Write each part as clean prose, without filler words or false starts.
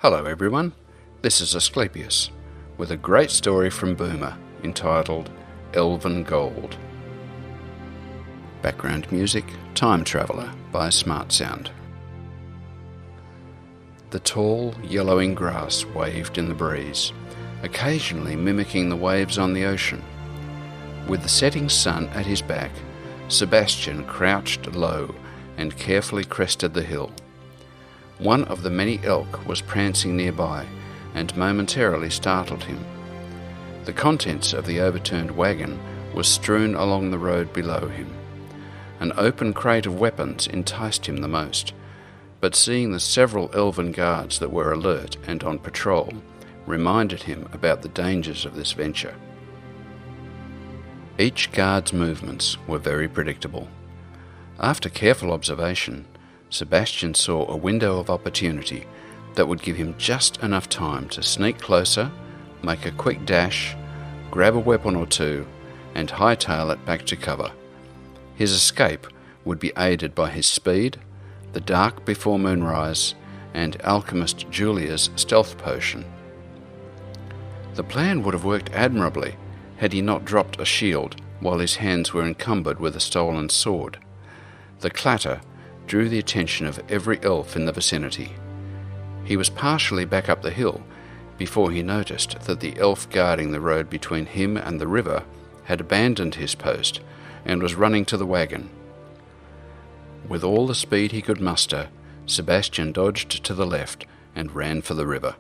Hello everyone, this is Asclepius with a great story from Boomer entitled Elven Gold. Background music, Time Traveller by Smart Sound. The tall, yellowing grass waved in the breeze, occasionally mimicking the waves on the ocean. With the setting sun at his back, Sebastian crouched low and carefully crested the hill. One of the many elk was prancing nearby and momentarily startled him. The contents of the overturned wagon was strewn along the road below him. An open crate of weapons enticed him the most, but seeing the several elven guards that were alert and on patrol reminded him about the dangers of this venture. Each guard's movements were very predictable. After careful observation, Sebastian saw a window of opportunity that would give him just enough time to sneak closer, make a quick dash, grab a weapon or two, and hightail it back to cover. His escape would be aided by his speed, the dark before moonrise, and alchemist Julia's stealth potion. The plan would have worked admirably had he not dropped a shield while his hands were encumbered with a stolen sword. The clatter drew the attention of every elf in the vicinity. He was partially back up the hill before he noticed that the elf guarding the road between him and the river had abandoned his post and was running to the wagon. With all the speed he could muster, Sebastian dodged to the left and ran for the river.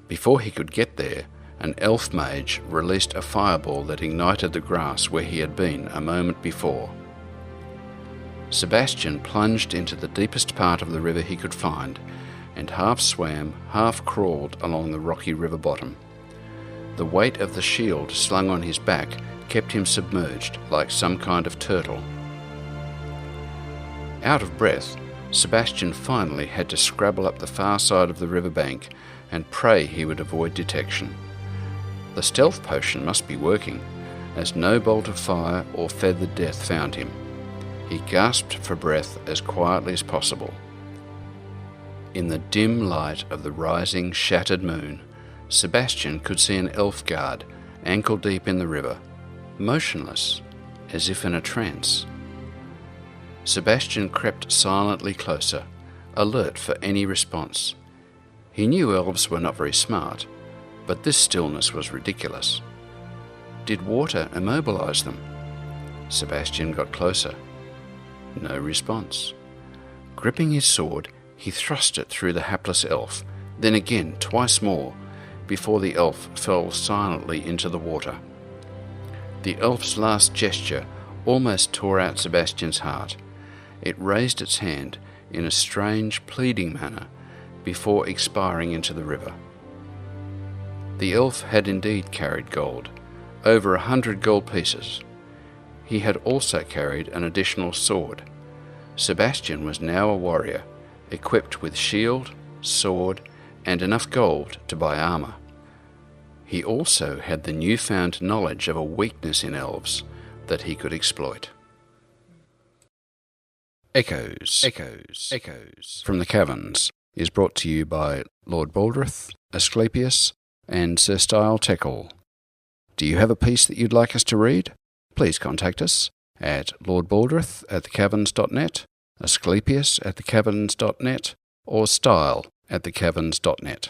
Before he could get there, an elf mage released a fireball that ignited the grass where he had been a moment before. Sebastian plunged into the deepest part of the river he could find, and half swam, half crawled along the rocky river bottom. The weight of the shield slung on his back kept him submerged like some kind of turtle. Out of breath, Sebastian finally had to scrabble up the far side of the riverbank and pray he would avoid detection. The stealth potion must be working, as no bolt of fire or feathered death found him. He gasped for breath as quietly as possible. In the dim light of the rising, shattered moon, Sebastian could see an elf guard ankle-deep in the river, motionless, as if in a trance. Sebastian crept silently closer, alert for any response. He knew elves were not very smart, but this stillness was ridiculous. Did water immobilize them? Sebastian got closer. No response. Gripping his sword, he thrust it through the hapless elf, then again twice more, before the elf fell silently into the water. The elf's last gesture almost tore out Sebastian's heart. It raised its hand in a strange, pleading manner before expiring into the river. The elf had indeed carried gold, over 100 gold pieces. He had also carried an additional sword. Sebastian was now a warrior, equipped with shield, sword, and enough gold to buy armour. He also had the newfound knowledge of a weakness in elves that he could exploit. Echoes from the Caverns is brought to you by Lord Baldrith, Asclepius, and Sir Style Teckle. Do you have a piece that you'd like us to read? Please contact us at lordbaldrith@thecaverns.net, Asclepius@thecaverns.net, or style@thecaverns.net.